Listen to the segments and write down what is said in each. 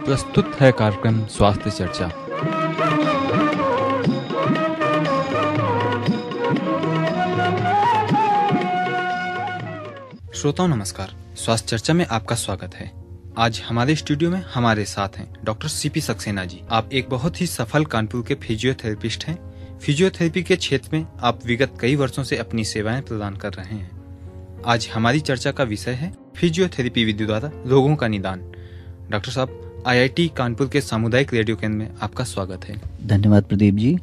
प्रस्तुत है कार्यक्रम स्वास्थ्य चर्चा। श्रोताओं नमस्कार, स्वास्थ्य चर्चा में आपका स्वागत है। आज हमारे स्टूडियो में हमारे साथ हैं डॉक्टर सीपी सक्सेना जी। आप एक बहुत ही सफल कानपुर के फिजियोथेरेपिस्ट हैं। फिजियोथेरेपी के क्षेत्र में आप विगत कई वर्षों से अपनी सेवाएं प्रदान कर रहे हैं। आज हमारी चर्चा का विषय है फिजियोथेरेपी विधि द्वारा रोगों का निदान। डॉक्टर साहब, IIT कानपुर के सामुदायिक रेडियो केंद्र में आपका स्वागत है। धन्यवाद प्रदीप जी।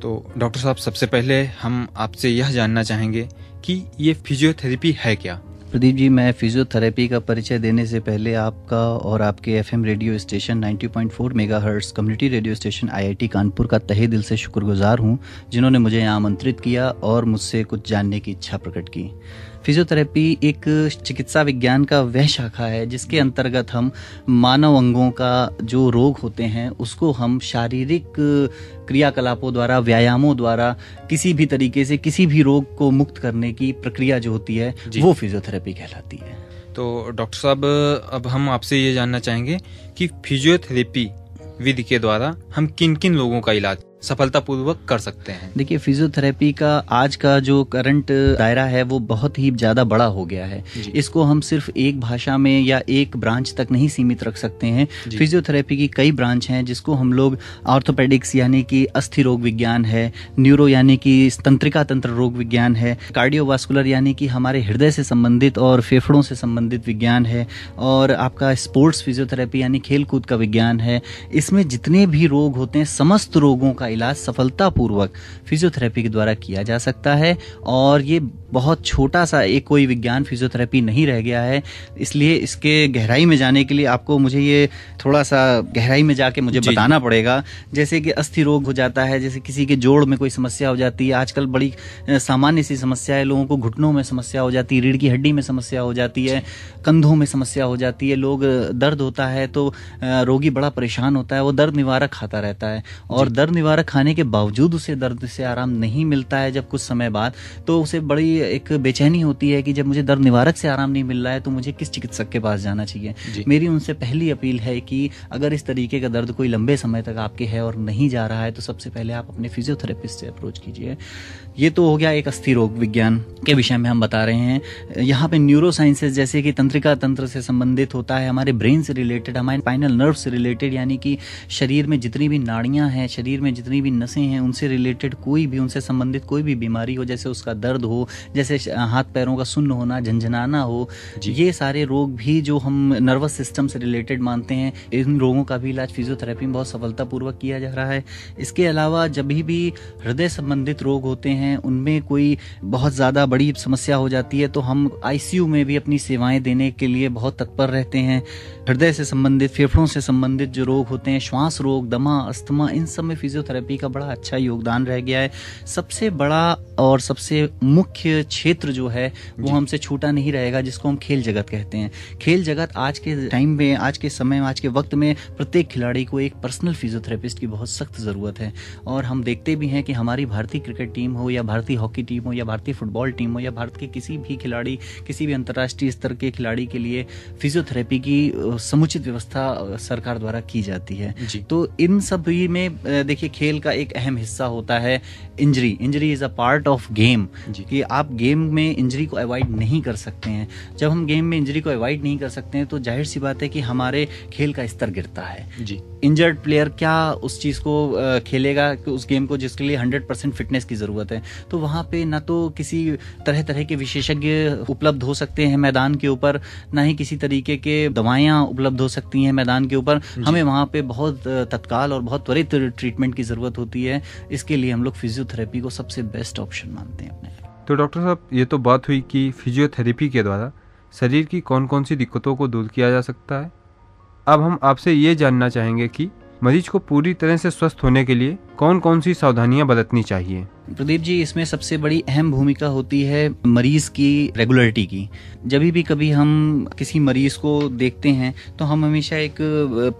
तो डॉक्टर साहब, सबसे पहले हम आपसे यह जानना चाहेंगे कि ये फिजियोथेरेपी है क्या? प्रदीप जी, मैं फिजियोथेरेपी का परिचय देने से पहले आपका और आपके FM radio station 90.4 megahertz community radio station IIT Kanpur का तहे दिल से शुक्रगुजार हूं, जिन्होंने मुझे यहाँ आमंत्रित किया और मुझसे कुछ जानने की इच्छा प्रकट की। फिजियोथेरेपी एक चिकित्सा विज्ञान का वह शाखा है जिसके अंतर्गत हम मानव अंगों का जो रोग होते हैं उसको हम शारीरिक क्रियाकलापों द्वारा, व्यायामों द्वारा किसी भी तरीके से किसी भी रोग को मुक्त करने की प्रक्रिया जो होती है वो फिजियोथेरेपी कहलाती है। तो डॉक्टर साहब, अब हम आपसे ये जानना चाहेंगे कि फिजियोथेरेपी विधि के द्वारा हम किन किन लोगों का इलाज सफलतापूर्वक कर सकते हैं? देखिए, फिजियोथेरेपी का आज का जो करंट दायरा है वो बहुत ही ज्यादा बड़ा हो गया है। इसको हम सिर्फ एक भाषा में या एक ब्रांच तक नहीं सीमित रख सकते हैं। फिजियोथेरेपी की कई ब्रांच हैं जिसको हम लोग ऑर्थोपेडिक्स यानी कि अस्थि रोग विज्ञान है, न्यूरो यानी कि तंत्रिका तंत्र रोग विज्ञान है, कार्डियोवास्कुलर यानी कि हमारे हृदय से संबंधित और फेफड़ों से संबंधित विज्ञान है, और आपका स्पोर्ट्स फिजियोथेरेपी यानी खेल कूद का विज्ञान है। इसमें जितने भी रोग होते हैं, समस्त रोगों का इलाज सफलतापूर्वक फिजियोथेरेपी के द्वारा किया जा सकता है। और ये बहुत छोटा सा एक कोई विज्ञान फिजियोथेरेपी नहीं रह गया है, इसलिए इसके गहराई में जाने के लिए आपको मुझे ये थोड़ा सा गहराई में जाके मुझे बताना पड़ेगा। जैसे कि अस्थि रोग हो जाता है, जैसे किसी के जोड़ में कोई समस्या हो जाती है, आजकल बड़ी सामान्य सी समस्या है, लोगों को घुटनों में समस्या हो जाती है, रीढ़ की हड्डी में समस्या हो जाती है, कंधों में समस्या हो जाती है, लोग दर्द होता है तो रोगी बड़ा परेशान होता है, वो दर्द निवारक खाता रहता है और दर्द निवारक खाने के बावजूद उसे दर्द से आराम नहीं मिलता है। जब कुछ समय बाद तो उसे बड़ी एक बेचैनी होती है कि जब मुझे दर्द निवारक से आराम नहीं मिल रहा है तो मुझे किस चिकित्सक के पास जाना चाहिए। मेरी उनसे पहली अपील है कि अगर इस तरीके का दर्द कोई लंबे समय तक आपके है और नहीं जा रहा है तो सबसे पहले आप अपने फिजियोथेरेपिस्ट से अप्रोच कीजिए। ये तो हो गया एक अस्थि रोग विज्ञान के विषय में हम बता रहे हैं। यहाँ पे न्यूरो साइंसेज जैसे कि तंत्रिका तंत्र से संबंधित होता है, हमारे ब्रेन से रिलेटेड, हमारे स्पाइनल नर्व से रिलेटेड, यानी कि शरीर में जितनी भी नाड़ियां हैं, शरीर में जितनी भी नसें हैं, उनसे रिलेटेड कोई भी, उनसे संबंधित कोई भी बीमारी हो, जैसे उसका दर्द हो, जैसे हाथ पैरों का सुन्न होना, झंझनाना हो, ये सारे रोग भी जो हम नर्वस सिस्टम से रिलेटेड मानते हैं, इन रोगों का भी इलाज फिजियोथेरेपी में बहुत सफलतापूर्वक किया जा रहा है। इसके अलावा जब भी हृदय संबंधित रोग होते हैं, उनमें कोई बहुत ज़्यादा बड़ी समस्या हो जाती है तो हम ICU में भी अपनी सेवाएं देने के लिए बहुत तत्पर रहते हैं। हृदय से संबंधित, फेफड़ों से संबंधित जो रोग होते हैं, श्वास रोग, दमा, अस्थमा, इन सब में फिजियोथेरेपी का बड़ा अच्छा योगदान रह गया है। सबसे बड़ा और सबसे मुख्य क्षेत्र जो है वो हमसे छूटा नहीं रहेगा, जिसको हम खेल जगत कहते हैं। खेल जगत आज के टाइम में, आज के समय में, आज के वक्त में प्रत्येक खिलाड़ी को एक पर्सनल फिजियोथेरेपिस्ट की बहुत सख्त ज़रूरत है। और हम देखते भी हैं कि हमारी भारतीय क्रिकेट टीम हो या भारतीय हॉकी टीम हो या भारतीय फुटबॉल टीम हो या भारत के किसी भी खिलाड़ी, किसी भी अंतर्राष्ट्रीय स्तर के खिलाड़ी के लिए फिजियोथेरेपी की समुचित व्यवस्था सरकार द्वारा की जाती है। तो इन सभी में देखिए, खेल का एक अहम हिस्सा होता है injury. Injury is a part of game, कि आप गेम में इंजरी को अवॉइड नहीं कर सकते हैं। जब हम गेम में इंजरी को अवॉइड नहीं कर सकते हैं तो जाहिर सी बात है कि हमारे खेल का स्तर गिरता है। इंजर्ड प्लेयर क्या उस चीज को खेलेगा, उस गेम को जिसके लिए 100% फिटनेस की जरूरत है, तो वहां पे ना तो किसी तरह तरह के विशेषज्ञ उपलब्ध हो सकते हैं मैदान के ऊपर, ना ही किसी तरीके के दवाइयां उपलब्ध हो सकती हैं मैदान के ऊपर। हमें वहां पे बहुत तत्काल और बहुत त्वरित ट्रीटमेंट की जरूरत होती है। इसके लिए हम लोग फिजियोथेरेपी को सबसे बेस्ट ऑप्शन मानते हैं अपने। तो डॉक्टर साहब, ये तो बात हुई कि फिजियोथेरेपी के द्वारा शरीर की कौन कौन सी दिक्कतों को दूर किया जा सकता है। अब हम आपसे ये जानना चाहेंगे कि मरीज को पूरी तरह से स्वस्थ होने के लिए कौन कौन सी सावधानियां बरतनी चाहिए? प्रदीप जी, इसमें सबसे बड़ी अहम भूमिका होती है मरीज की रेगुलरिटी की। जब भी कभी हम किसी मरीज को देखते हैं तो हम हमेशा एक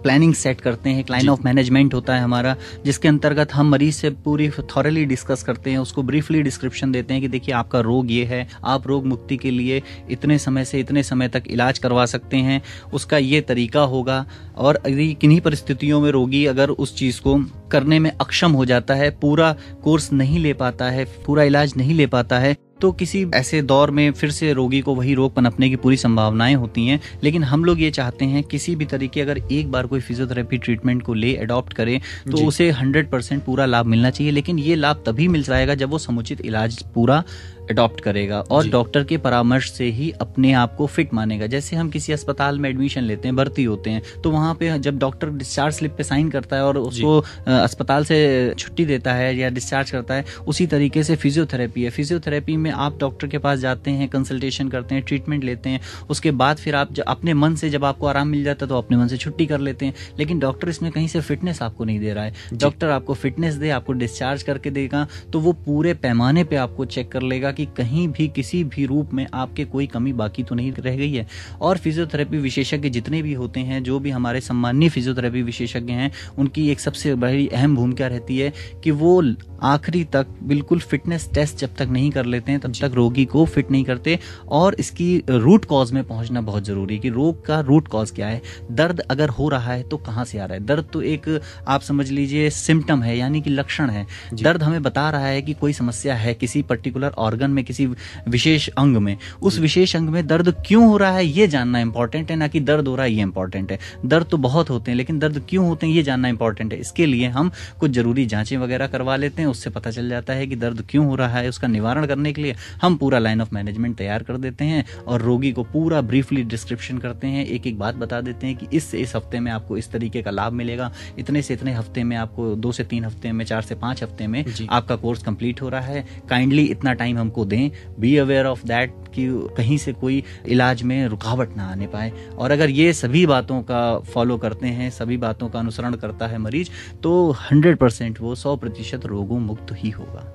प्लानिंग सेट करते हैं, एक लाइन ऑफ मैनेजमेंट होता है हमारा, जिसके अंतर्गत हम मरीज से पूरी थॉरली डिस्कस करते हैं, उसको ब्रीफली डिस्क्रिप्शन देते हैं कि देखिए आपका रोग ये है, आप रोग मुक्ति के लिए इतने समय से इतने समय तक इलाज करवा सकते हैं, उसका ये तरीका होगा, और यदि किन्हीं परिस्थितियों में रोगी अगर उस चीज को करने में अक्षम हो जाता है, पूरा कोर्स नहीं ले पाता है, पूरा इलाज नहीं ले पाता है, तो किसी ऐसे दौर में फिर से रोगी को वही रोग पनपने की पूरी संभावनाएं होती हैं। लेकिन हम लोग ये चाहते हैं किसी भी तरीके अगर एक बार कोई फिजियोथेरेपी ट्रीटमेंट को ले अडॉप्ट करे तो उसे 100% पूरा लाभ मिलना चाहिए। लेकिन ये लाभ तभी मिल जाएगा जब वो समुचित इलाज पूरा अडॉप्ट करेगा और डॉक्टर के परामर्श से ही अपने आप को फिट मानेगा। जैसे हम किसी अस्पताल में एडमिशन लेते हैं, भर्ती होते हैं, तो वहां पे जब डॉक्टर डिस्चार्ज स्लिप पे साइन करता है और उसको अस्पताल से छुट्टी देता है या डिस्चार्ज करता है, उसी तरीके से फिजियोथेरेपी है। फिजियोथेरेपी में आप डॉक्टर के पास जाते हैं, कंसल्टेशन करते हैं, ट्रीटमेंट लेते हैं, उसके बाद फिर आप अपने मन से जब आपको आराम मिल जाता है तो अपने मन से छुट्टी कर लेते हैं। लेकिन डॉक्टर इसमें कहीं से फिटनेस आपको नहीं दे रहा है। डॉक्टर आपको फिटनेस दे, आपको डिस्चार्ज करके देगा तो वो पूरे पैमाने पे आपको चेक कर लेगा कि कहीं भी किसी भी रूप में आपके कोई कमी बाकी तो नहीं रह गई है। और फिजियोथेरेपी विशेषज्ञ जितने भी होते हैं, जो भी हमारे सम्मानीय फिजियोथेरेपी विशेषज्ञ हैं, उनकी एक सबसे बड़ी अहम भूमिका रहती है कि वो आखिरी तक बिल्कुल फिटनेस टेस्ट जब तक नहीं कर लेते हैं तब तक रोगी को फिट नहीं करते। और इसकी रूट कॉज में पहुंचना बहुत जरूरी है कि रोग का रूट कॉज क्या है। दर्द अगर हो रहा है तो कहां से आ रहा है? दर्द तो एक आप समझ लीजिए सिम्टम है, यानी कि लक्षण है। दर्द हमें बता रहा है कि कोई समस्या है किसी पर्टिकुलर ऑर्गन में, किसी विशेष अंग में। उस विशेष अंग में दर्द क्यों हो रहा है ये जानना इंपॉर्टेंट है, ना कि दर्द हो रहा है ये इंपॉर्टेंट है। दर्द तो बहुत होते हैं लेकिन दर्द क्यों होते हैं ये जानना इंपॉर्टेंट है। इसके लिए हम कुछ जरूरी जांचें वगैरह करवा लेते हैं, उससे पता चल जाता है कि दर्द क्यों हो रहा है। उसका निवारण करने के लिए हम पूरा लाइन ऑफ मैनेजमेंट तैयार कर देते हैं और रोगी को पूरा ब्रीफली डिस्क्रिप्शन करते हैं, एक एक बात बता देते हैं कि इस हफ्ते में आपको इस तरीके का लाभ मिलेगा, इतने से इतने हफ्ते में आपको, 2 से 3 हफ्ते में, 4 से 5 हफ्ते में आपका कोर्स कंप्लीट हो रहा है, काइंडली इतना टाइम हमको दें। बी अवेयर ऑफ दैट कि कहीं से कोई इलाज में रुकावट ना आने पाए। और अगर ये सभी बातों का फॉलो करते हैं, सभी बातों का अनुसरण करता है मरीज, तो 100% वो 100% रोगों मुक्त ही होगा।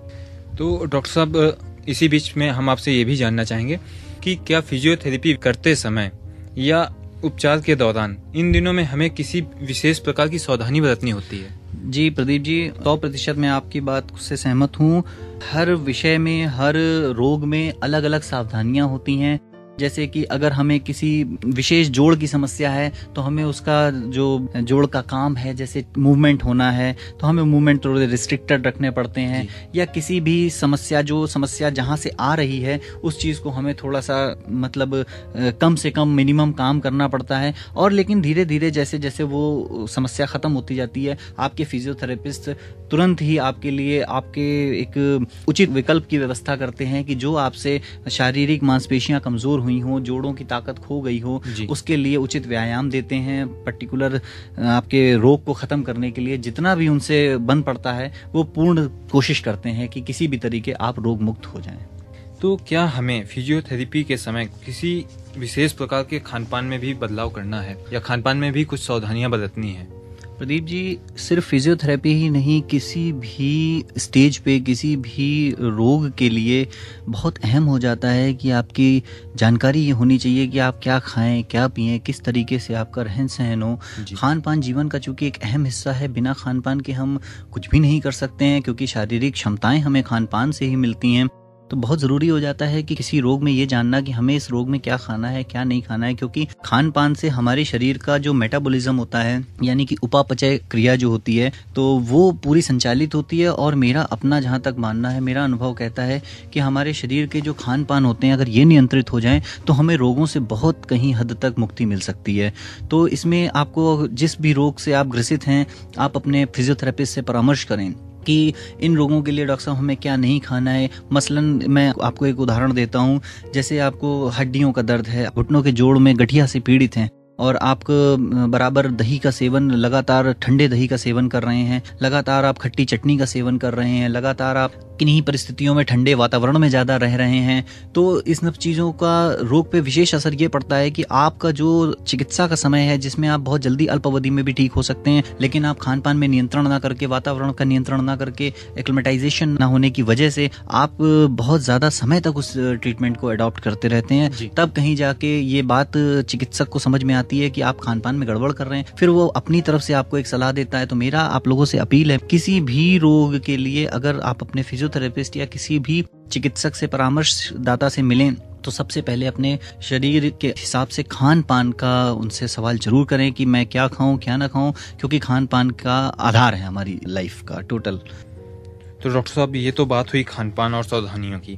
तो डॉक्टर साहब, इसी बीच में हम आपसे ये भी जानना चाहेंगे कि क्या फिजियोथेरेपी करते समय या उपचार के दौरान इन दिनों में हमें किसी विशेष प्रकार की सावधानी बरतनी होती है? जी प्रदीप जी, 100% मैं आपकी बात से सहमत हूँ। हर विषय में, हर रोग में अलग अलग सावधानियां होती हैं। जैसे कि अगर हमें किसी विशेष जोड़ की समस्या है तो हमें उसका जो जोड़ का काम है, जैसे मूवमेंट होना है, तो हमें मूवमेंट थोड़े रिस्ट्रिक्टेड रखने पड़ते हैं। या किसी भी समस्या जहां से आ रही है उस चीज को हमें थोड़ा सा मतलब कम से कम मिनिमम काम करना पड़ता है। और लेकिन धीरे धीरे जैसे जैसे वो समस्या खत्म होती जाती है, आपके फिजियोथेरेपिस्ट तुरंत ही आपके लिए आपके एक उचित विकल्प की व्यवस्था करते हैं कि जो आपसे शारीरिक मांसपेशियां कमजोर हुई हो, जोड़ों की ताकत खो गई हो, उसके लिए उचित व्यायाम देते हैं। पर्टिकुलर आपके रोग को खत्म करने के लिए जितना भी उनसे बन पड़ता है वो पूर्ण कोशिश करते हैं कि किसी भी तरीके आप रोग मुक्त हो जाएं। तो क्या हमें फिजियोथेरेपी के समय किसी विशेष प्रकार के खानपान में भी बदलाव करना है या खानपान में भी कुछ सावधानियां बरतनी है? प्रदीप जी, सिर्फ फिजियोथेरेपी ही नहीं, किसी भी स्टेज पे किसी भी रोग के लिए बहुत अहम हो जाता है कि आपकी जानकारी ये होनी चाहिए कि आप क्या खाएं, क्या पिएं, किस तरीके से आपका रहन सहन हो। खान पान जीवन का चूंकि एक अहम हिस्सा है, बिना खान पान के हम कुछ भी नहीं कर सकते हैं, क्योंकि शारीरिक क्षमताएं हमें खान पान से ही मिलती हैं। तो बहुत जरूरी हो जाता है कि किसी रोग में ये जानना कि हमें इस रोग में क्या खाना है, क्या नहीं खाना है, क्योंकि खान पान से हमारे शरीर का जो मेटाबॉलिज्म होता है, यानी कि उपापचय क्रिया जो होती है, तो वो पूरी संचालित होती है। और मेरा अपना जहाँ तक मानना है, मेरा अनुभव कहता है कि हमारे शरीर के जो खान पान होते हैं अगर ये नियंत्रित हो जाएं तो हमें रोगों से बहुत कहीं हद तक मुक्ति मिल सकती है। तो इसमें आपको जिस भी रोग से आप ग्रसित हैं, आप अपने फिजियोथेरेपिस्ट से परामर्श करें कि इन रोगों के लिए डॉक्टर साहब हमें क्या नहीं खाना है। मसलन मैं आपको एक उदाहरण देता हूँ, जैसे आपको हड्डियों का दर्द है, घुटनों के जोड़ में गठिया से पीड़ित हैं और आप बराबर दही का सेवन, लगातार ठंडे दही का सेवन कर रहे हैं, लगातार आप खट्टी चटनी का सेवन कर रहे हैं, लगातार आप किन्हीं परिस्थितियों में ठंडे वातावरण में ज़्यादा रह रहे हैं, तो इस सब चीज़ों का रोग पे विशेष असर ये पड़ता है कि आपका जो चिकित्सा का समय है, जिसमें आप बहुत जल्दी अल्प अवधि में भी ठीक हो सकते हैं, लेकिन आप खान पान में नियंत्रण ना करके, वातावरण का नियंत्रण ना करके, एक्लिमेटाइजेशन ना होने की वजह से आप बहुत ज़्यादा समय तक उस ट्रीटमेंट को अडॉप्ट करते रहते हैं। तब कहीं जाके ये बात चिकित्सक को समझ में आती है कि आप खान पान में गड़बड़ कर रहे हैं, फिर वो अपनी तरफ से आपको एक सलाह देता है। तो मेरा आप लोगों से अपील है, किसी भी रोग के लिए अगर आप अपने फिजियोथेरेपिस्ट या किसी भी चिकित्सक से, परामर्शदाता से मिलें, तो सबसे पहले अपने शरीर के हिसाब से खान पान का उनसे सवाल जरूर करें कि मैं क्या खाऊं क्या ना खाऊं, क्योंकि खान पान का आधार है हमारी लाइफ का टोटल। तो डॉक्टर साहब, ये तो बात हुई खान पान और सावधानियों की।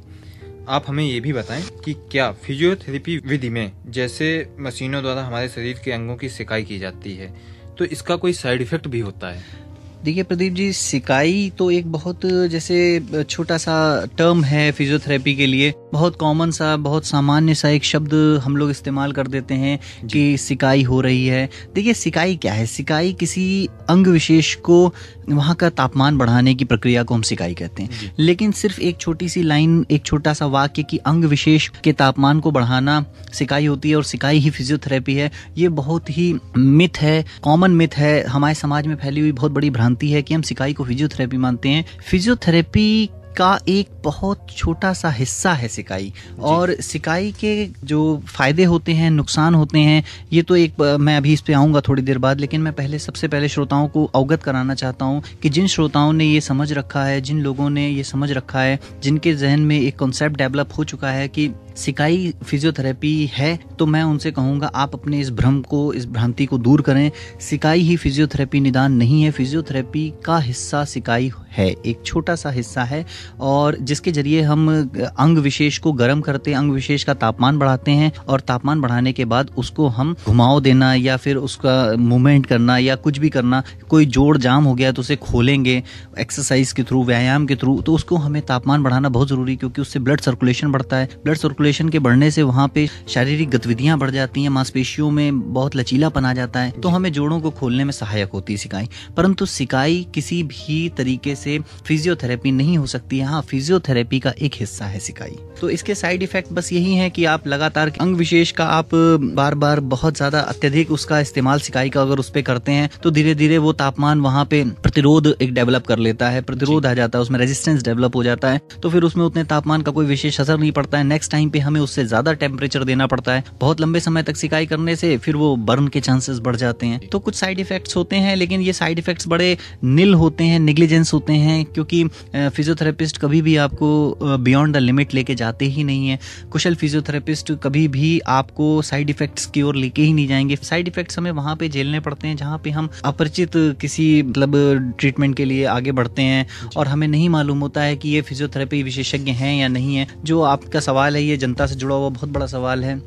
आप हमें ये भी बताएं कि क्या फिजियोथेरेपी विधि में जैसे मशीनों द्वारा हमारे शरीर के अंगों की सिकाई की जाती है, तो इसका कोई साइड इफेक्ट भी होता है? देखिए प्रदीप जी, सिकाई तो एक बहुत जैसे छोटा सा टर्म है फिजियोथेरेपी के लिए, बहुत कॉमन सा, बहुत सामान्य सा एक शब्द हम लोग इस्तेमाल कर देते हैं कि सिकाई हो रही है। देखिए सिकाई क्या है? सिकाई किसी अंग विशेष को, वहाँ का तापमान बढ़ाने की प्रक्रिया को हम सिकाई कहते हैं। लेकिन सिर्फ एक छोटी सी लाइन, एक छोटा सा वाक्य कि अंग विशेष के तापमान को बढ़ाना सिकाई होती है और सिकाई ही फिजियोथेरेपी है, ये बहुत ही मिथ है, कॉमन मिथ है, हमारे समाज में फैली हुई बहुत बड़ी भ्रांति है कि हम सिकाई को फिजियोथेरेपी मानते हैं। फिजियोथेरेपी का एक बहुत छोटा सा हिस्सा है सिकाई, और सिकाई के जो फायदे होते हैं, नुकसान होते हैं, ये तो एक मैं अभी इस पे आऊँगा थोड़ी देर बाद, लेकिन मैं सबसे पहले श्रोताओं को अवगत कराना चाहता हूँ कि जिन श्रोताओं ने ये समझ रखा है, जिन लोगों ने ये समझ रखा है, जिनके जहन में एक कॉन्सेप्ट डेवलप हो चुका है कि सिकाई फिजियोथेरेपी है, तो मैं उनसे कहूँगा आप अपने इस भ्रम को, इस भ्रांति को दूर करें। सिकाई ही फिजियोथेरेपी निदान नहीं है। फिजियोथेरेपी का हिस्सा सिकाई है, एक छोटा सा हिस्सा है, और जिसके जरिए हम अंग विशेष को गर्म करते हैं, अंग विशेष का तापमान बढ़ाते हैं, और तापमान बढ़ाने के बाद उसको हम घुमाव देना या फिर उसका मूवमेंट करना या कुछ भी करना, कोई जोड़ जाम हो गया तो उसे खोलेंगे एक्सरसाइज के थ्रू, व्यायाम के थ्रू, तो उसको हमें तापमान बढ़ाना बहुत जरूरी, क्योंकि उससे ब्लड सर्कुलेशन बढ़ता है। ब्लड सर्कुलेशन के बढ़ने से वहाँ पे शारीरिक गतिविधियां बढ़ जाती हैं, मांसपेशियों में बहुत लचीलापन आ जाता है, तो हमें जोड़ों को खोलने में सहायक होती है सिकाई। परंतु सिकाई किसी भी तरीके से फिजियोथेरेपी नहीं हो सकती है। हाँ, फिजियोथेरेपी का एक हिस्सा है सिकाई। तो इसके साइड इफेक्ट बस यही है कि आप लगातार अंग विशेष का आप बार बार बहुत ज्यादा अत्यधिक उसका इस्तेमाल सिकाई का अगर उस पे करते हैं, तो धीरे धीरे वो तापमान वहाँ पे प्रतिरोध एक डेवलप कर लेता है, प्रतिरोध आ जाता है, उसमें रेजिस्टेंस डेवलप हो जाता है, तो फिर उसमें उतने तापमान का कोई विशेष असर नहीं पड़ता है। नेक्स्ट टाइम पे हमें उससे ज्यादा टेम्परेचर देना पड़ता है। बहुत लंबे समय तक सिकाई करने से फिर वो बर्न के चांसेस बढ़ जाते हैं। तो कुछ साइड इफेक्ट्स होते हैं, लेकिन ये साइड इफेक्ट्स बड़े निल होते हैं, नेग्लिजेंस होते हैं, क्योंकि फिजियोथेरेपिस्ट कभी भी आपको बियॉन्ड द लिमिट लेके जाते ही नहीं है। कुशल फिजियोथेरेपिस्ट कभी भी आपको साइड इफेक्ट्स की ओर लेके ही नहीं जाएंगे। साइड इफेक्ट्स हमें वहां पे झेलने पड़ते हैं जहां पे हम अपरिचित किसी मतलब ट्रीटमेंट के लिए आगे बढ़ते हैं और हमें नहीं मालूम होता है कि ये फिजियोथेरेपी विशेषज्ञ हैं या नहीं है। जो आपका सवाल है, ये जनता से जुड़ा हुआ बहुत बड़ा सवाल है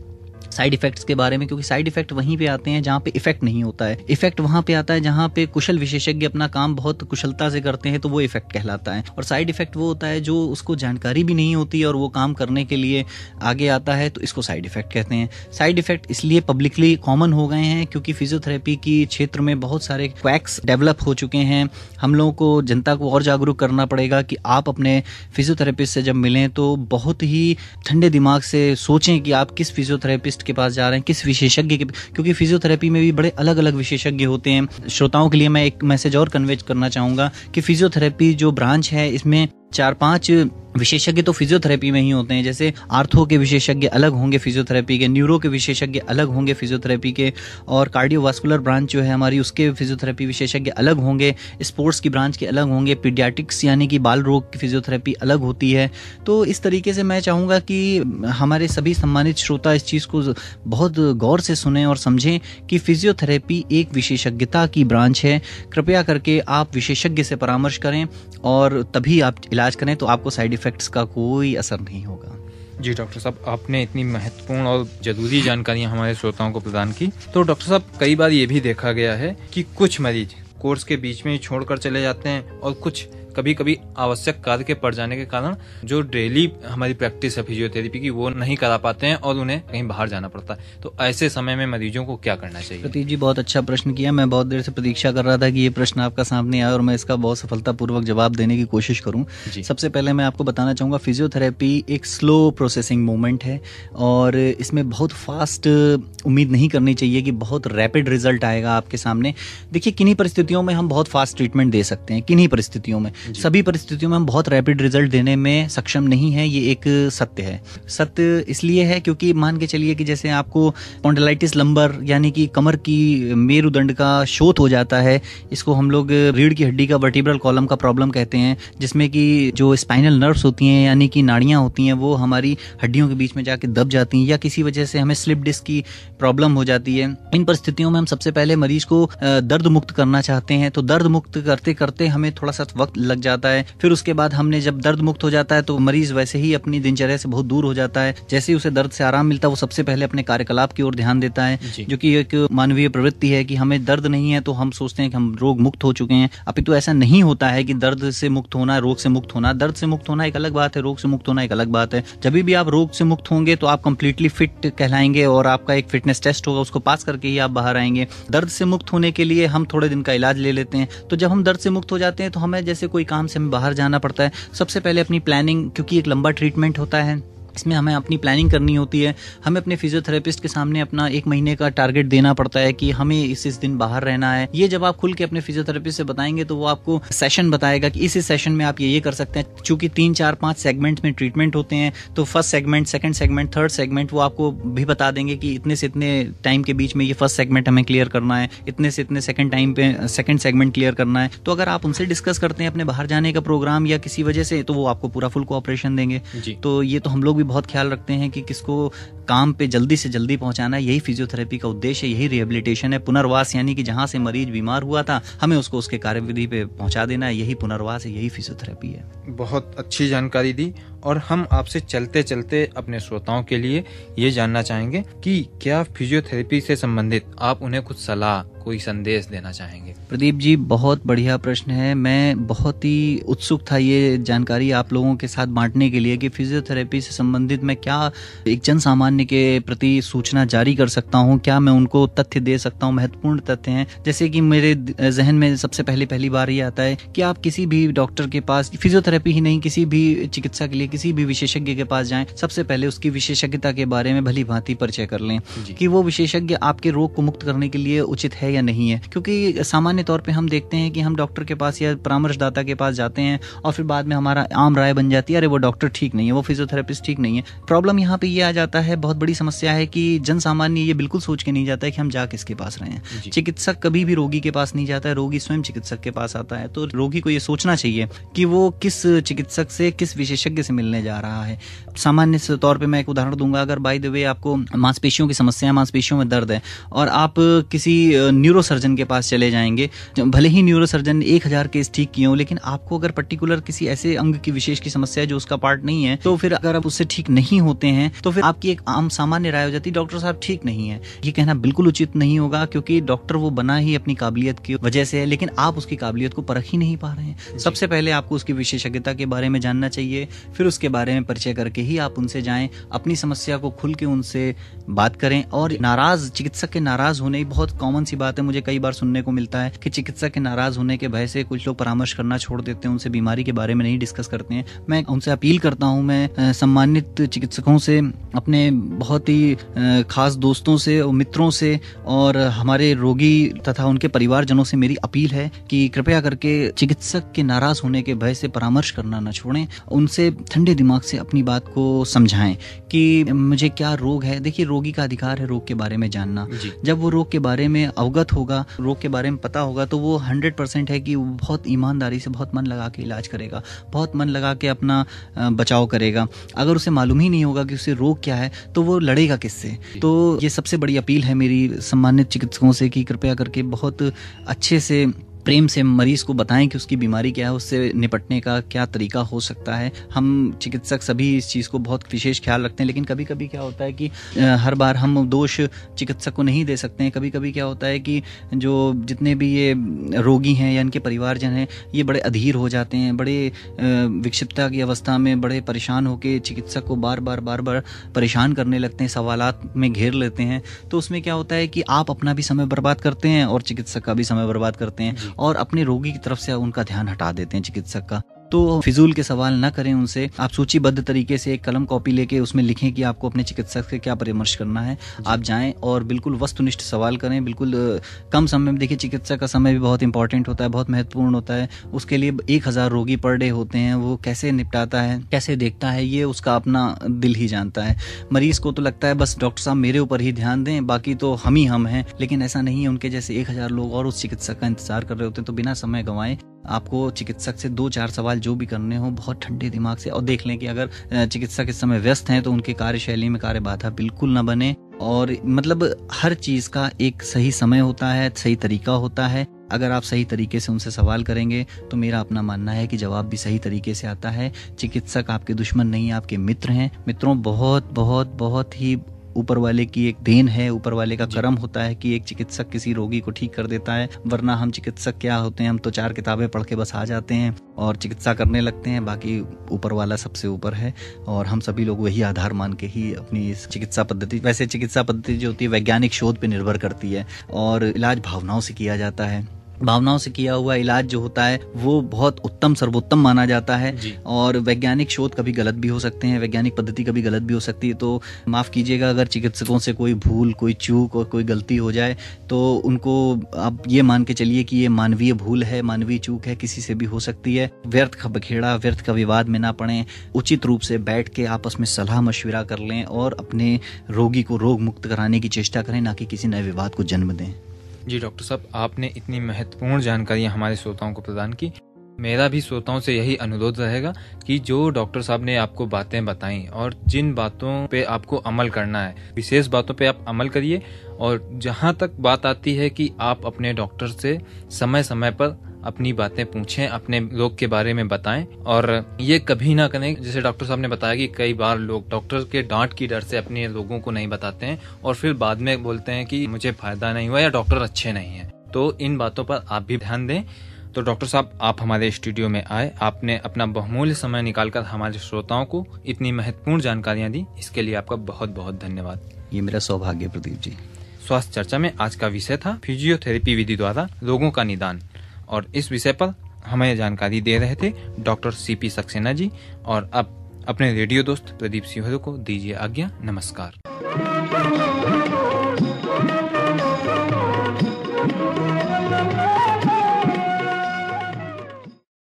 साइड इफेक्ट्स के बारे में, क्योंकि साइड इफेक्ट वहीं पे आते हैं जहाँ पे इफेक्ट नहीं होता है। इफेक्ट वहाँ पे आता है जहाँ पे कुशल विशेषज्ञ अपना काम बहुत कुशलता से करते हैं, तो वो इफेक्ट कहलाता है। और साइड इफेक्ट वो होता है जो उसको जानकारी भी नहीं होती और वो काम करने के लिए आगे आता है, तो इसको साइड इफेक्ट कहते हैं। साइड इफेक्ट इसलिए पब्लिकली कॉमन हो गए हैं क्योंकि फिजियोथेरेपी की क्षेत्र में बहुत सारे क्वैक्स डेवलप हो चुके हैं। हम लोगों को, जनता को और जागरूक करना पड़ेगा कि आप अपने फिजियोथेरेपिस्ट से जब मिलें तो बहुत ही ठंडे दिमाग से सोचें कि आप किस फिजियोथेरेपिस्ट के पास जा रहे हैं, किस विशेषज्ञ के, क्योंकि फिजियोथेरेपी में भी बड़े अलग अलग विशेषज्ञ होते हैं। श्रोताओं के लिए मैं एक मैसेज और कन्वे करना चाहूंगा कि फिजियोथेरेपी जो ब्रांच है, इसमें 4-5 विशेषज्ञ तो फिजियोथेरेपी में ही होते हैं। जैसे आर्थो के विशेषज्ञ अलग होंगे फिजियोथेरेपी के, न्यूरो के विशेषज्ञ अलग होंगे फिजियोथेरेपी के, और कार्डियोवास्कुलर ब्रांच जो है हमारी, उसके फिजियोथेरेपी विशेषज्ञ अलग होंगे, स्पोर्ट्स की ब्रांच के अलग होंगे, पीडियाट्रिक्स यानी कि बाल रोग की फिजियोथेरेपी अलग होती है। तो इस तरीके से मैं चाहूँगा कि हमारे सभी सम्मानित श्रोता इस चीज़ को बहुत गौर से सुने और समझें कि फिजियोथेरेपी एक विशेषज्ञता की ब्रांच है। कृपया करके आप विशेषज्ञ से परामर्श करें और तभी आप इलाज करें, तो आपको साइड इफेक्ट्स का कोई असर नहीं होगा। जी डॉक्टर साहब, आपने इतनी महत्वपूर्ण और जरूरी जानकारियां हमारे श्रोताओं को प्रदान की। तो डॉक्टर साहब, कई बार ये भी देखा गया है कि कुछ मरीज कोर्स के बीच में ही छोड़कर चले जाते हैं और कुछ कभी कभी आवश्यक कार्य के पड़ जाने के कारण जो डेली हमारी प्रैक्टिस है फिजियोथेरेपी की वो नहीं करा पाते हैं और उन्हें कहीं बाहर जाना पड़ता है। तो ऐसे समय में मरीजों को क्या करना चाहिए? प्रतीक जी, बहुत अच्छा प्रश्न किया। मैं बहुत देर से प्रतीक्षा कर रहा था कि ये प्रश्न आपका सामने आए और मैं इसका बहुत सफलतापूर्वक जवाब देने की कोशिश करूं। सबसे पहले मैं आपको बताना चाहूँगा, फिजियोथेरेपी एक स्लो प्रोसेसिंग मूवमेंट है और इसमें बहुत फास्ट उम्मीद नहीं करनी चाहिए कि बहुत रैपिड रिजल्ट आएगा आपके सामने। देखिए, किन्हीं परिस्थितियों में हम बहुत फास्ट ट्रीटमेंट दे सकते हैं, किन्हीं परिस्थितियों में, सभी परिस्थितियों में हम बहुत रैपिड रिजल्ट देने में सक्षम नहीं है। ये एक सत्य है। सत्य इसलिए है क्योंकि मान के चलिए कि जैसे आपको स्पॉन्डिलाइटिस लंबर यानी कि कमर की मेरुदंड का शोथ हो जाता है, इसको हम लोग रीढ़ की हड्डी का वर्टिब्रल कॉलम का प्रॉब्लम कहते हैं, जिसमें कि जो स्पाइनल नर्व्स होती हैं यानी कि नाड़ियां होती हैं वो हमारी हड्डियों के बीच में जाके दब जाती हैं, या किसी वजह से हमें स्लिप डिस्क की प्रॉब्लम हो जाती है। इन परिस्थितियों में हम सबसे पहले मरीज को दर्द मुक्त करना चाहते हैं, तो दर्द मुक्त करते करते हमें थोड़ा सा वक्त लग जाता है। फिर उसके बाद हमने जब दर्द मुक्त हो जाता है तो मरीज वैसे ही अपनी दिनचर्या से बहुत दूर हो जाता है। जैसे ही उसे दर्द से आराम मिलता है वो सबसे पहले अपने कार्यकलाप की ओर ध्यान देता है, जो कि एक मानवीय प्रवृत्ति है कि हमें दर्द नहीं है तो हम सोचते हैं कि हम रोग मुक्त हो चुके हैं। अपितु ऐसा नहीं होता है कि दर्द से मुक्त होना रोग से मुक्त होना। दर्द से मुक्त होना एक अलग बात है, रोग से मुक्त होना एक अलग बात है। जब भी आप रोग से मुक्त होंगे तो आप कंप्लीटली फिट कहलाएंगे और आपका एक फिटनेस टेस्ट होगा, उसको पास करके ही आप बाहर आएंगे। दर्द से मुक्त होने के लिए हम थोड़े दिन का इलाज ले लेते हैं। तो जब हम दर्द से मुक्त हो जाते हैं तो हमें जैसे कोई काम से हमें बाहर जाना पड़ता है, सबसे पहले अपनी प्लानिंग, क्योंकि एक लंबा ट्रीटमेंट होता है, इसमें हमें अपनी प्लानिंग करनी होती है। हमें अपने फिजियोथेरेपिस्ट के सामने अपना 1 महीने का टारगेट देना पड़ता है कि हमें इस दिन बाहर रहना है। ये जब आप खुल के अपने फिजियोथेरेपिस्ट से बताएंगे तो वो आपको सेशन बताएगा कि इस सेशन में आप ये कर सकते हैं। चूंकि 3, 4, 5 सेगमेंट में ट्रीटमेंट होते हैं, तो first segment, second segment, third segment वो आपको भी बता देंगे कि इतने से इतने टाइम के बीच में ये फर्स्ट सेगमेंट हमें क्लियर करना है, इतने से इतने सेकंड टाइम पे सेकंड सेगमेंट क्लियर करना है। तो अगर आप उनसे डिस्कस करते हैं अपने बाहर जाने का प्रोग्राम या किसी वजह से, तो वो आपको पूरा फुल कोऑपरेशन देंगे। तो ये तो हम लोग भी बहुत ख्याल रखते हैं कि किसको काम पे जल्दी से जल्दी पहुंचाना है। यही फिजियोथेरेपी का उद्देश्य है, यही रिहेबिलिटेशन है। पुनर्वास यानी कि जहां से मरीज बीमार हुआ था हमें उसको उसके कार्यविधि पे पहुंचा देना है, यही पुनर्वास है, यही फिजियोथेरेपी है। बहुत अच्छी जानकारी दी। और हम आपसे चलते चलते अपने श्रोताओं के लिए ये जानना चाहेंगे कि क्या फिजियोथेरेपी से संबंधित आप उन्हें कुछ सलाह, कोई संदेश देना चाहेंगे? प्रदीप जी, बहुत बढ़िया प्रश्न है। मैं बहुत ही उत्सुक था ये जानकारी आप लोगों के साथ बांटने के लिए कि फिजियोथेरेपी से संबंधित मैं क्या एक जन सामान्य के प्रति सूचना जारी कर सकता हूँ, क्या मैं उनको तथ्य दे सकता हूँ। महत्वपूर्ण तथ्य हैं, जैसे कि मेरे जहन में सबसे पहली बार ये आता है कि आप किसी भी डॉक्टर के पास, फिजियोथेरेपी ही नहीं किसी भी चिकित्सा के लिए किसी भी विशेषज्ञ के पास जाएं, सबसे पहले उसकी विशेषज्ञता के बारे में भली भांति परिचय कर लें कि वो विशेषज्ञ आपके रोग को मुक्त करने के लिए उचित है या नहीं है। क्योंकि सामान्य तौर पे हम देखते हैं कि हम डॉक्टर के पास या परामर्शदाता के पास जाते हैं और फिर बाद में हमारा आम राय बन जाती है, अरे वो डॉक्टर ठीक नहीं है, वो फिजियोथेरेपिस्ट ठीक नहीं है। प्रॉब्लम यहाँ पे ये आ जाता है, बहुत बड़ी समस्या है कि जन सामान्य ये बिल्कुल सोच के नहीं जाता है कि हम जा किसके पास रहे हैं। चिकित्सक कभी भी रोगी के पास नहीं जाता है, रोगी स्वयं चिकित्सक के पास आता है। तो रोगी को ये सोचना चाहिए कि वो किस चिकित्सक से, किस विशेषज्ञ से मिलने जा रहा है। सामान्य तौर पे मैं एक उदाहरण दूंगा, अगर बाय द वे आपको मांसपेशियों की समस्या है, मांसपेशियों में दर्द है और आप किसी न्यूरोसर्जन के पास चले जाएंगे, भले ही न्यूरोसर्जन 1000 केस ठीक किए हो, लेकिन आपको अगर पर्टिकुलर किसी ऐसे अंग की विशेष की समस्या है जो उसका पार्ट नहीं है, तो फिर अगर आप उससे ठीक नहीं होते हैं तो फिर आपकी एक आम सामान्य राय हो जाती है डॉक्टर साहब ठीक नहीं है। ये कहना बिल्कुल उचित नहीं होगा, क्योंकि डॉक्टर वो बना ही अपनी काबिलियत की वजह से है, लेकिन आप उसकी काबिलियत को परख ही नहीं पा रहे हैं। सबसे पहले आपको उसकी विशेषज्ञता के बारे में जानना चाहिए, फिर उसके बारे में परिचय करके ही आप उनसे जाएं, अपनी समस्या को खुल के उनसे बात करें। और नाराज चिकित्सक के नाराज होने, बहुत कॉमन सी बात है, मुझे कई बार सुनने को मिलता है कि चिकित्सक के नाराज होने के भय से कुछ लोग परामर्श करना छोड़ देते हैं, उनसे बीमारी के बारे में नहीं डिस्कस करते हैं। मैं उनसे अपील करता हूं, मैं सम्मानित चिकित्सकों से, अपने बहुत ही खास दोस्तों से और मित्रों से और हमारे रोगी तथा उनके परिवारजनों से मेरी अपील है कि कृपया करके चिकित्सक के नाराज होने के भय से परामर्श करना न छोड़ें। उनसे ठंडे दिमाग से अपनी बात को समझाएं कि मुझे क्या रोग है। देखिए, रोगी का अधिकार है रोग के बारे में जानना। जब वो रोग के बारे में अवगत होगा, रोग के बारे में पता होगा, तो वो 100% है कि वो बहुत ईमानदारी से, बहुत मन लगा के इलाज करेगा, बहुत मन लगा के अपना बचाव करेगा। अगर उसे मालूम ही नहीं होगा कि उसे रोग क्या है तो वो लड़ेगा किससे। तो ये सबसे बड़ी अपील है मेरी सम्मानित चिकित्सकों से कि कृपया करके बहुत अच्छे से प्रेम से मरीज को बताएं कि उसकी बीमारी क्या है, उससे निपटने का क्या तरीका हो सकता है। हम चिकित्सक सभी इस चीज़ को बहुत विशेष ख्याल रखते हैं, लेकिन कभी कभी क्या होता है कि हर बार हम दोष चिकित्सक को नहीं दे सकते हैं। कभी कभी क्या होता है कि जो जितने भी ये रोगी हैं या इनके परिवारजन हैं, ये बड़े अधीर हो जाते हैं, बड़े विक्षिप्तता की अवस्था में बड़े परेशान होकर चिकित्सक को बार बार परेशान करने लगते हैं, सवालात में घेर लेते हैं। तो उसमें क्या होता है कि आप अपना भी समय बर्बाद करते हैं और चिकित्सक का भी समय बर्बाद करते हैं और अपने रोगी की तरफ से उनका ध्यान हटा देते हैं चिकित्सक का। तो फिजूल के सवाल ना करें उनसे। आप सूचीबद्ध तरीके से एक कलम कॉपी लेके उसमें लिखें कि आपको अपने चिकित्सक से क्या परामर्श करना है। आप जाएं और बिल्कुल वस्तुनिष्ठ सवाल करें, बिल्कुल कम समय में। देखिए, चिकित्सक का समय भी बहुत इंपॉर्टेंट होता है, बहुत महत्वपूर्ण होता है। उसके लिए 1000 रोगी पर डे होते हैं, वो कैसे निपटाता है, कैसे देखता है, ये उसका अपना दिल ही जानता है। मरीज को तो लगता है बस डॉक्टर साहब मेरे ऊपर ही ध्यान दें, बाकी तो हम हैं, लेकिन ऐसा नहीं है। उनके जैसे 1000 लोग और उस चिकित्सक का इंतजार कर रहे होते हैं। तो बिना समय गंवाए आपको चिकित्सक से 2-4 सवाल जो भी करने हो बहुत ठंडे दिमाग से, और देख लें कि अगर चिकित्सक इस समय व्यस्त हैं तो उनके कार्यशैली में कार्य बाधा बिल्कुल न बने। और मतलब हर चीज का एक सही समय होता है, सही तरीका होता है। अगर आप सही तरीके से उनसे सवाल करेंगे तो मेरा अपना मानना है कि जवाब भी सही तरीके से आता है। चिकित्सक आपके दुश्मन नहीं, आपके मित्र हैं। मित्रों, बहुत बहुत बहुत ही ऊपर वाले की एक देन है, ऊपर वाले का करम होता है कि एक चिकित्सक किसी रोगी को ठीक कर देता है। वरना हम चिकित्सक क्या होते हैं, हम तो 4 किताबें पढ़ के बस आ जाते हैं और चिकित्सा करने लगते हैं। बाकी ऊपर वाला सबसे ऊपर है और हम सभी लोग वही आधार मान के ही अपनी चिकित्सा पद्धति, वैसे चिकित्सा पद्धति जो होती है वैज्ञानिक शोध पे निर्भर करती है और इलाज भावनाओं से किया जाता है। भावनाओं से किया हुआ इलाज जो होता है वो बहुत उत्तम सर्वोत्तम माना जाता है। और वैज्ञानिक शोध कभी गलत भी हो सकते हैं, वैज्ञानिक पद्धति कभी गलत भी हो सकती है। तो माफ़ कीजिएगा अगर चिकित्सकों से कोई भूल, कोई चूक और कोई गलती हो जाए तो उनको आप ये मान के चलिए कि ये मानवीय भूल है, मानवीय चूक है, किसी से भी हो सकती है। व्यर्थ का बखेड़ा, व्यर्थ का विवाद में ना पड़ें। उचित रूप से बैठ के आपस में सलाह मशविरा कर लें और अपने रोगी को रोग मुक्त कराने की चेष्टा करें, ना कि किसी नए विवाद को जन्म दें। जी डॉक्टर साहब, आपने इतनी महत्वपूर्ण जानकारियां हमारे श्रोताओं को प्रदान की। मेरा भी श्रोताओं से यही अनुरोध रहेगा कि जो डॉक्टर साहब ने आपको बातें बताई और जिन बातों पे आपको अमल करना है, विशेष बातों पे आप अमल करिए। और जहां तक बात आती है कि आप अपने डॉक्टर से समय समय पर अपनी बातें पूछें, अपने रोग के बारे में बताएं और ये कभी ना करें। जैसे डॉक्टर साहब ने बताया कि कई बार लोग डॉक्टर के डांट की डर से अपने रोगों को नहीं बताते हैं और फिर बाद में बोलते हैं कि मुझे फायदा नहीं हुआ या डॉक्टर अच्छे नहीं हैं। तो इन बातों पर आप भी ध्यान दें। तो डॉक्टर साहब, आप हमारे स्टूडियो में आए, आपने अपना बहुमूल्य समय निकालकर हमारे श्रोताओं को इतनी महत्वपूर्ण जानकारियां दी, इसके लिए आपका बहुत बहुत धन्यवाद। ये मेरा सौभाग्य प्रदीप जी। स्वास्थ्य चर्चा में आज का विषय था फिजियोथेरेपी विधि द्वारा रोगों का निदान, और इस विषय पर हमें जानकारी दे रहे थे डॉक्टर सीपी सक्सेना जी। और अब अपने रेडियो दोस्त प्रदीप सिंह को दीजिए आज्ञा। नमस्कार।